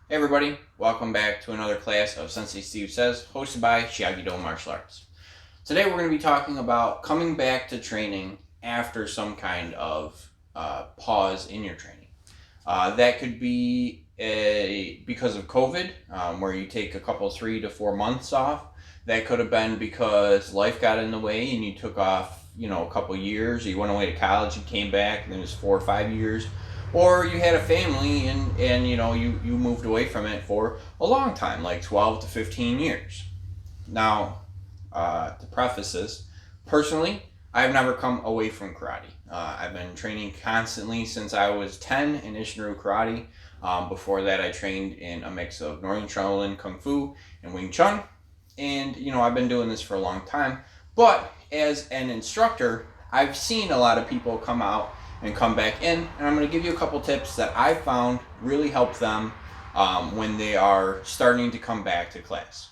Hey everybody, welcome back to another class of Sensei Steve Says, hosted by Shiage Do Martial Arts. Today we're going to be talking about coming back to training after some kind of pause in your training. That could be because of COVID, where you take a couple 3 to 4 months off. That could have been because life got in the way and you took off, a couple years, or you went away to college and came back, and it was 4 or 5 years. Or you had a family and you moved away from it for a long time, like 12 to 15 years. Now, to preface this, personally, I've never come away from karate. I've been training constantly since I was 10 in Isshin Ryu Karate. Before that, I trained in a mix of Northern Shaolin, Kung Fu, and Wing Chun. And, I've been doing this for a long time. But as an instructor, I've seen a lot of people come out and come back in, and I'm going to give you a couple tips that I found really help them when they are starting to come back to class.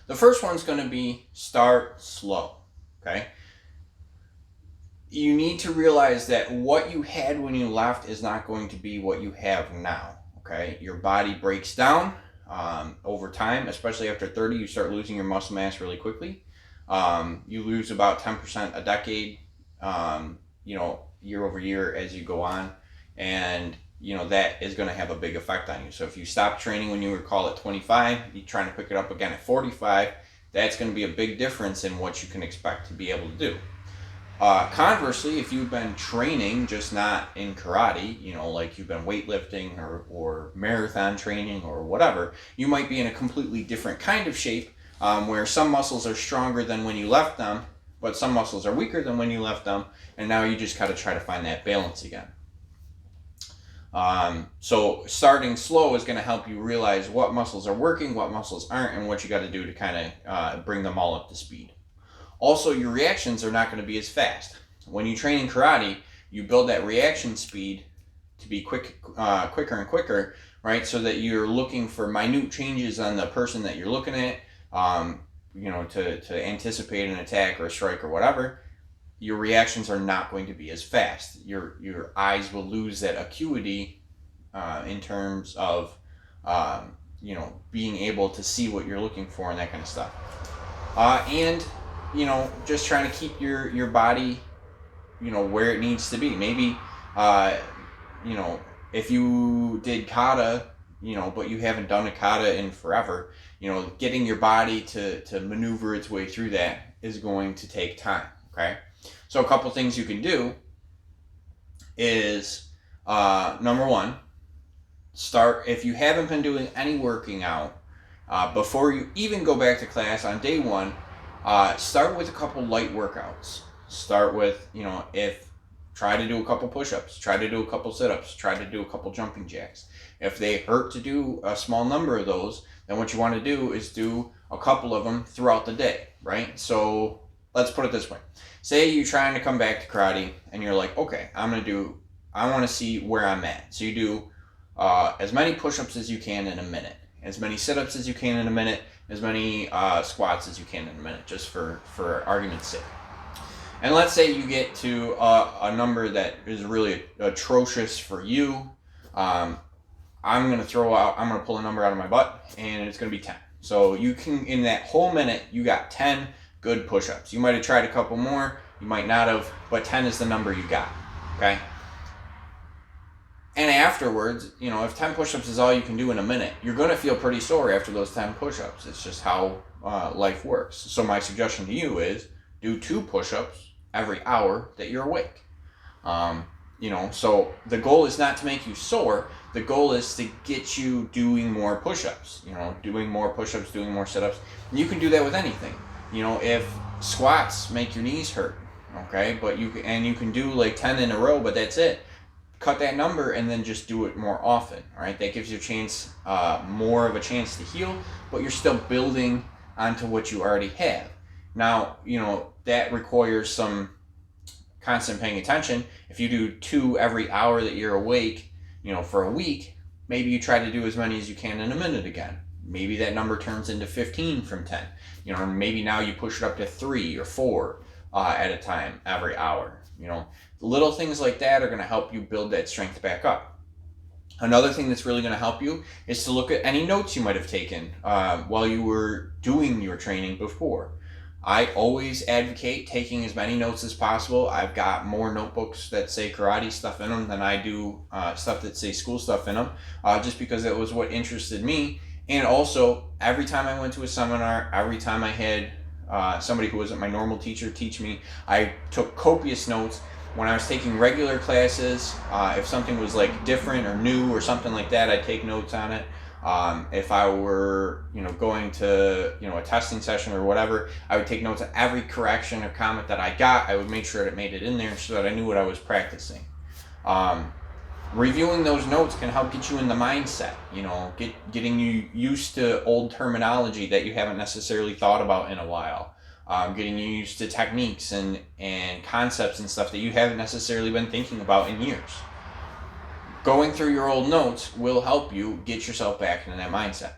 The first one's going to be start slow, okay? You need to realize that what you had when you left is not going to be what you have now, okay? Your body breaks down over time, especially after 30, you start losing your muscle mass really quickly. You lose about 10% a decade, year over year as you go on, and that is going to have a big effect on you. So if you stop training when you were called at 25, you're trying to pick it up again at 45, that's going to be a big difference in what you can expect to be able to do. Conversely, if you've been training, just not in karate, like you've been weightlifting or marathon training or whatever, you might be in a completely different kind of shape, where some muscles are stronger than when you left them, but some muscles are weaker than when you left them, and now you just got to try to find that balance again. So starting slow is going to help you realize what muscles are working, what muscles aren't, and what you got to do to kind of bring them all up to speed. Also, your reactions are not going to be as fast. When you train in karate, you build that reaction speed to be quicker and quicker, right? So that you're looking for minute changes on the person that you're looking at, to anticipate an attack or a strike or whatever. Your reactions are not going to be as fast. Your eyes will lose that acuity in terms of being able to see what you're looking for and that kind of stuff. And just trying to keep your body where it needs to be. Maybe if you did kata, but you haven't done a kata in forever, getting your body to maneuver its way through that is going to take time. Okay, so a couple things you can do is number one, start, if you haven't been doing any working out before you even go back to class on day one, start with a couple light workouts. Start with, try to do a couple push-ups, try to do a couple sit-ups, try to do a couple jumping jacks. If they hurt to do a small number of those, then what you want to do is do a couple of them throughout the day, right? So let's put it this way. Say you're trying to come back to karate and you're like, okay, I want to see where I'm at. So you do as many push-ups as you can in a minute, as many sit-ups as you can in a minute, as many squats as you can in a minute, just for argument's sake. And let's say you get to a number that is really atrocious for you. I'm going to pull a number out of my butt, and it's going to be 10. So you can, in that whole minute, you got 10 good push-ups. You might have tried a couple more, you might not have, but 10 is the number you got, okay? And afterwards, if 10 push-ups is all you can do in a minute, you're going to feel pretty sore after those 10 push-ups. It's just how life works. So my suggestion to you is do 2 push-ups every hour that you're awake. So the goal is not to make you sore. The goal is to get you doing more push-ups, doing more push-ups, doing more sit-ups. And you can do that with anything. If squats make your knees hurt, okay, but you can do like 10 in a row, but that's it. Cut that number and then just do it more often, all right? That gives you more of a chance to heal, but you're still building onto what you already have. Now, that requires some constant paying attention. If you do 2 every hour that you're awake, for a week, maybe you try to do as many as you can in a minute again. Maybe that number turns into 15 from 10. Maybe now you push it up to 3 or 4 at a time every hour. Little things like that are going to help you build that strength back up. Another thing that's really going to help you is to look at any notes you might have taken while you were doing your training before. I always advocate taking as many notes as possible. I've got more notebooks that say karate stuff in them than I do stuff that say school stuff in them, just because it was what interested me. And also, every time I went to a seminar, every time I had somebody who wasn't my normal teacher teach me, I took copious notes. When I was taking regular classes, if something was like different or new or something like that, I'd take notes on it. If I were, going to, a testing session or whatever, I would take notes on every correction or comment that I got. I would make sure that it made it in there so that I knew what I was practicing. Reviewing those notes can help get you in the mindset, getting you used to old terminology that you haven't necessarily thought about in a while. Getting you used to techniques and concepts and stuff that you haven't necessarily been thinking about in years. Going through your old notes will help you get yourself back into that mindset.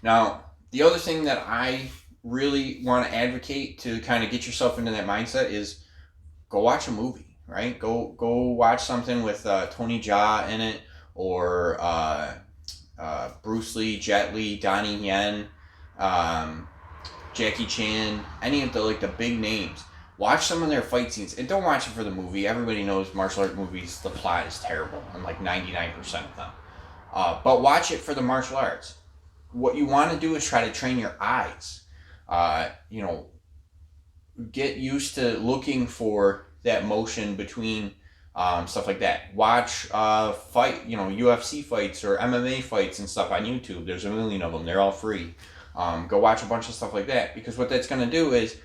Now, the other thing that I really want to advocate to kind of get yourself into that mindset is go watch a movie, right? Go watch something with Tony Jaa in it, or Bruce Lee, Jet Li, Donnie Yen, Jackie Chan, any of the big names. Watch some of their fight scenes, and don't watch it for the movie. Everybody knows martial art movies, the plot is terrible in 99% of them. But watch it for the martial arts. What you want to do is try to train your eyes. Get used to looking for that motion between stuff like that. Watch UFC fights or MMA fights and stuff on YouTube. There's a million of them. They're all free. Go watch a bunch of stuff like that, because what that's going to do is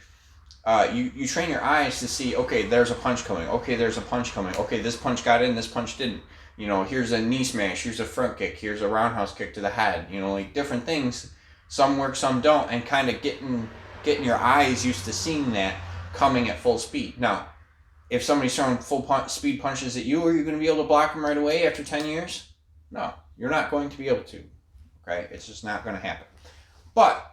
you train your eyes to see, okay, there's a punch coming. Okay, there's a punch coming. Okay, this punch got in, this punch didn't. Here's a knee smash, here's a front kick, here's a roundhouse kick to the head. Different things. Some work, some don't, and kind of getting your eyes used to seeing that coming at full speed. Now, if somebody's throwing speed punches at you, are you going to be able to block them right away after 10 years? No, you're not going to be able to. Okay, it's just not going to happen. But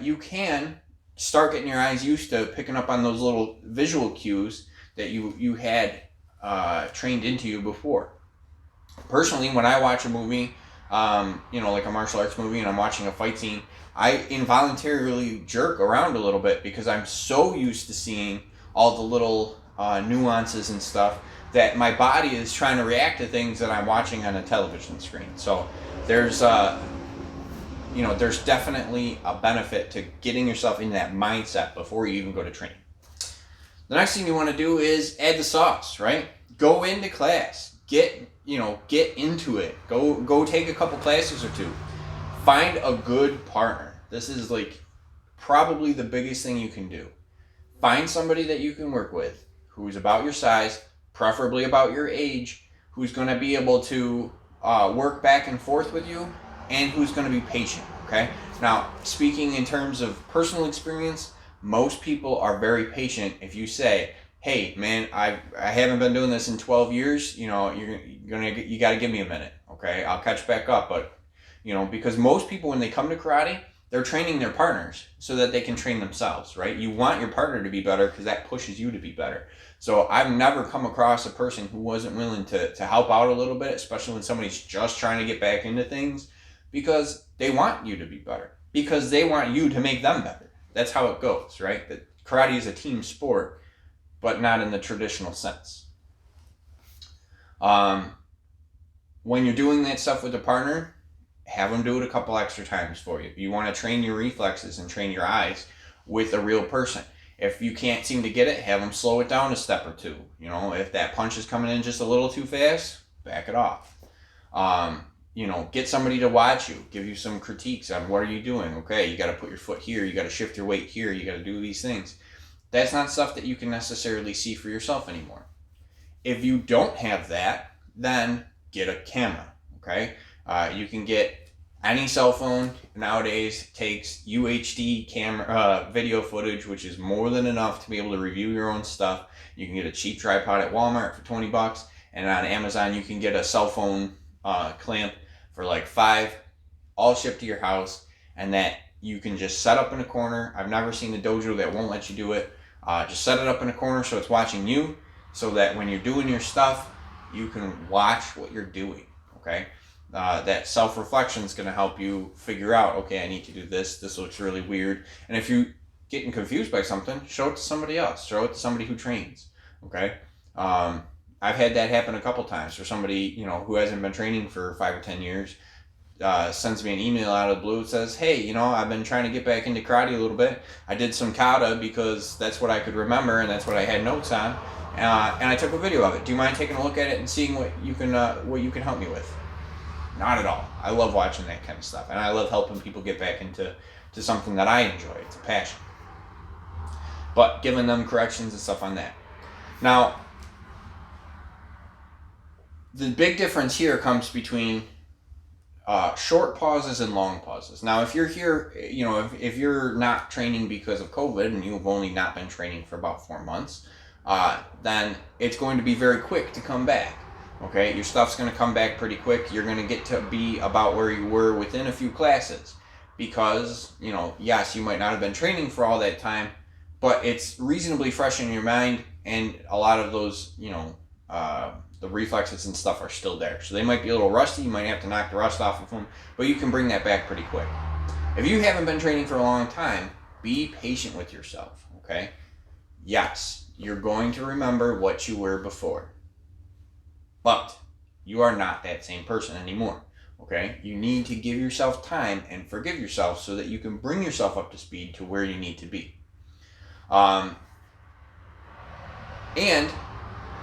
you can start getting your eyes used to picking up on those little visual cues that you had trained into you before. Personally, when I watch a movie, like a martial arts movie, and I'm watching a fight scene, I involuntarily jerk around a little bit because I'm so used to seeing all the little nuances and stuff that my body is trying to react to things that I'm watching on a television screen. So there's definitely a benefit to getting yourself in that mindset before you even go to training. The next thing you want to do is add the sauce, right? Go into class. Get into it. Go take a couple classes or two. Find a good partner. This is probably the biggest thing you can do. Find somebody that you can work with who's about your size, preferably about your age, who's going to be able to work back and forth with you, and who's going to be patient, okay? Now, speaking in terms of personal experience, most people are very patient if you say, hey, man, I haven't been doing this in 12 years, you got to give me a minute, okay? I'll catch back up, but, because most people, when they come to karate, they're training their partners so that they can train themselves, right? You want your partner to be better because that pushes you to be better. So I've never come across a person who wasn't willing to help out a little bit, especially when somebody's just trying to get back into things, because they want you to be better, because they want you to make them better. That's how it goes, right? That karate is a team sport, but not in the traditional sense. When you're doing that stuff with a partner, have them do it a couple extra times for you. You want to train your reflexes and train your eyes with a real person. If you can't seem to get it, have them slow it down a step or two. If that punch is coming in just a little too fast, back it off. Get somebody to watch you, give you some critiques on what are you doing. Okay, you got to put your foot here, you got to shift your weight here, you got to do these things. That's not stuff that you can necessarily see for yourself anymore. If you don't have that, then get a camera, okay? You can get any cell phone nowadays takes UHD camera video footage, which is more than enough to be able to review your own stuff. You can get a cheap tripod at Walmart for $20, and on Amazon you can get a cell phone clamp for $5, all shipped to your house, and that you can just set up in a corner. I've never seen a dojo that won't let you do it. Just set it up in a corner so it's watching you, so that when you're doing your stuff, you can watch what you're doing, okay? That self-reflection is going to help you figure out, okay, I need to do this. This looks really weird. And if you're getting confused by something, show it to somebody else. Show it to somebody who trains, okay? I've had that happen a couple times for somebody, who hasn't been training for 5 or 10 years, sends me an email out of the blue that says, hey, I've been trying to get back into karate a little bit. I did some kata because that's what I could remember and that's what I had notes on. And I took a video of it. Do you mind taking a look at it and seeing what you can help me with? Not at all. I love watching that kind of stuff. And I love helping people get back into something that I enjoy. It's a passion. But giving them corrections and stuff on that. Now, the big difference here comes between short pauses and long pauses. Now, if you're here, if you're not training because of COVID and you've only not been training for about 4 months, then it's going to be very quick to come back. Okay, your stuff's going to come back pretty quick. You're going to get to be about where you were within a few classes because, yes, you might not have been training for all that time, but it's reasonably fresh in your mind, and a lot of those, the reflexes and stuff are still there. So they might be a little rusty. You might have to knock the rust off of them, but you can bring that back pretty quick. If you haven't been training for a long time, be patient with yourself, okay? Yes, you're going to remember what you were before, but you are not that same person anymore, okay? You need to give yourself time and forgive yourself so that you can bring yourself up to speed to where you need to be. And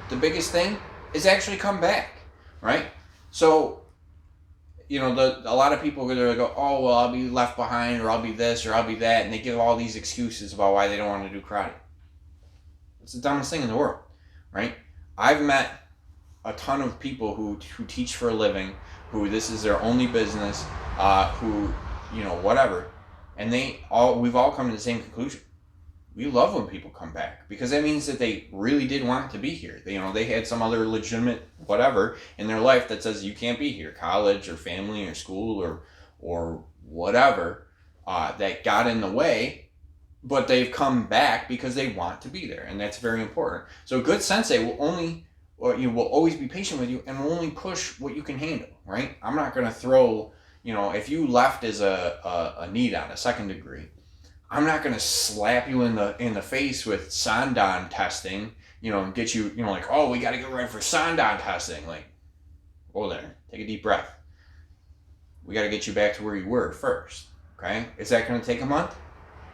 the biggest thing is actually come back, right? So, a lot of people are going to go, oh, well, I'll be left behind, or I'll be this, or I'll be that, and they give all these excuses about why they don't want to do karate. It's the dumbest thing in the world, right? I've met a ton of people who teach for a living, who this is their only business, who, whatever, and we've all come to the same conclusion. We love when people come back because that means that they really did want to be here. They had some other legitimate whatever in their life that says you can't be here, college or family or school or whatever, that got in the way, but they've come back because they want to be there, and that's very important. So a good sensei will always be patient with you and will only push what you can handle, right? I'm not going to throw, if you left as a nidan, a second degree, I'm not going to slap you in the face with Sandan testing, and get you, like, oh, we got to get ready for Sandan testing. Like, hold there, take a deep breath. We got to get you back to where you were first, okay? Is that going to take a month?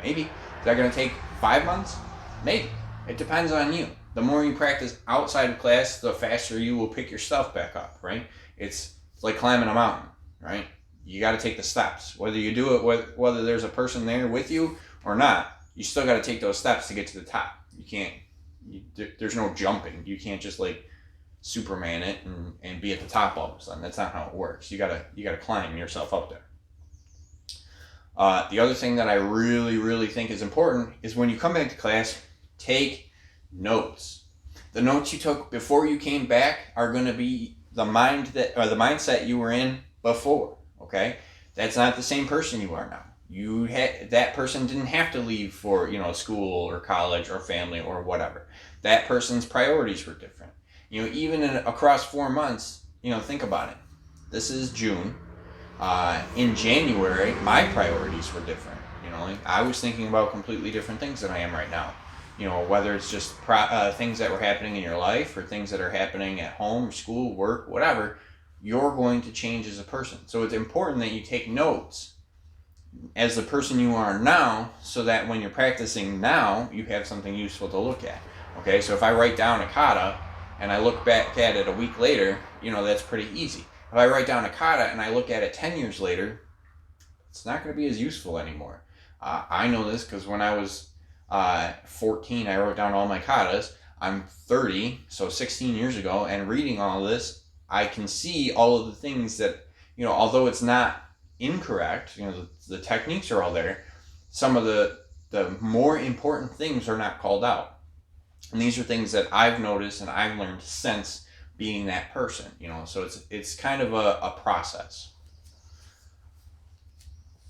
Maybe. Is that going to take 5 months? Maybe. It depends on you. The more you practice outside of class, the faster you will pick your stuff back up, right? It's like climbing a mountain, right? You got to take the steps. Whether you do it, whether there's a person there with you or not, you still got to take those steps to get to the top. You can't, there's no jumping. You can't just like Superman it and be at the top all of a sudden. That's not how it works. You gotta climb yourself up there. The other thing that I really, really think is important is when you come back to class, take notes. The notes you took before you came back are going to be the mindset you were in before. Okay, that's not the same person you are now. That person didn't have to leave for school or college or family or whatever. That person's priorities were different. Even across 4 months, think about it. This is June. In January, my priorities were different. I was thinking about completely different things than I am right now. Whether it's just things that were happening in your life or things that are happening at home, school, work, whatever. You're going to change as a person. So it's important that you take notes as the person you are now so that when you're practicing now, you have something useful to look at. Okay, so if I write down a kata and I look back at it a week later, that's pretty easy. If I write down a kata and I look at it 10 years later, it's not going to be as useful anymore. I know this because when I was 14, I wrote down all my katas. I'm 30, so 16 years ago, and reading all of this, I can see all of the things that, although it's not incorrect, the techniques are all there, some of the more important things are not called out. And these are things that I've noticed and I've learned since being that person, so it's kind of a process.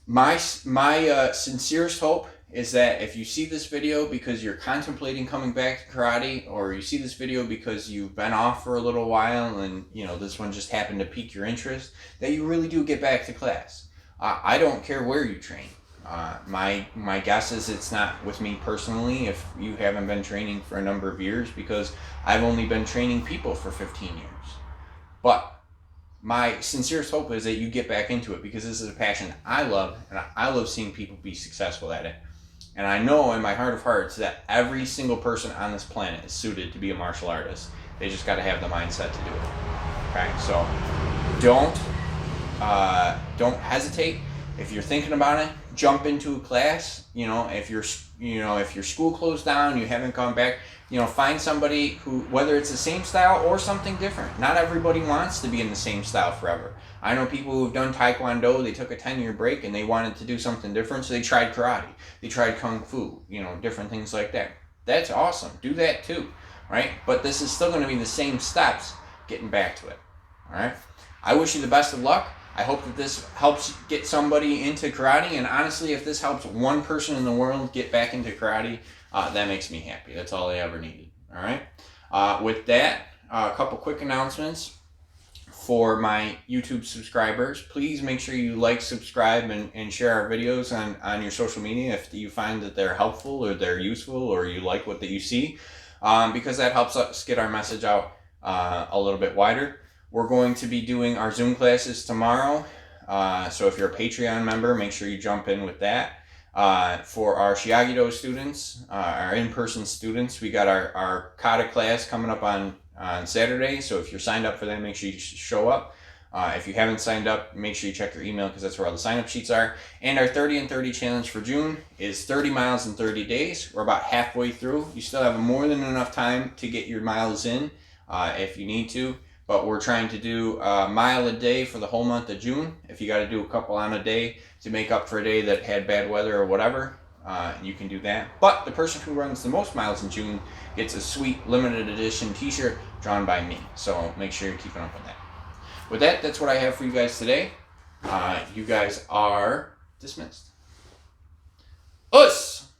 My sincerest hope is that if you see this video because you're contemplating coming back to karate, or you see this video because you've been off for a little while and this one just happened to pique your interest, that you really do get back to class. I don't care where you train. My guess is it's not with me personally if you haven't been training for a number of years, because I've only been training people for 15 years. But my sincerest hope is that you get back into it, because this is a passion I love, and I love seeing people be successful at it. And I know in my heart of hearts that every single person on this planet is suited to be a martial artist. They just got to have the mindset to do it. Okay, so don't hesitate. If you're thinking about it, jump into a class. If your school closed down, you haven't gone back, find somebody who, whether it's the same style or something different. Not everybody wants to be in the same style forever. I know people who've done Taekwondo, they took a 10-year break and they wanted to do something different, so they tried karate, they tried Kung Fu, different things like that. That's awesome. Do that too, right? But this is still going to be the same steps getting back to it, all right? I wish you the best of luck. I hope that this helps get somebody into karate, and honestly, if this helps one person in the world get back into karate, that makes me happy. That's all I ever needed, all right? With that, a couple quick announcements for my YouTube subscribers. Please make sure you like, subscribe, and share our videos on your social media if you find that they're helpful or they're useful or you like what that you see, because that helps us get our message out a little bit wider. We're going to be doing our Zoom classes tomorrow, so if you're a Patreon member, make sure you jump in with that. For our Shiage Do students, our in-person students, we got our kata class coming up on Saturday, so if you're signed up for that, make sure you show up. If you haven't signed up, make sure you check your email, because that's where all the sign-up sheets are. And our 30 and 30 challenge for June is 30 miles in 30 days. We're about halfway through. You still have more than enough time to get your miles in if you need to. But we're trying to do a mile a day for the whole month of June. If you got to do a couple on a day to make up for a day that had bad weather or whatever, you can do that. But the person who runs the most miles in June gets a sweet limited edition t-shirt drawn by me. So make sure you're keeping up with that. With that, that's what I have for you guys today. You guys are dismissed. Us!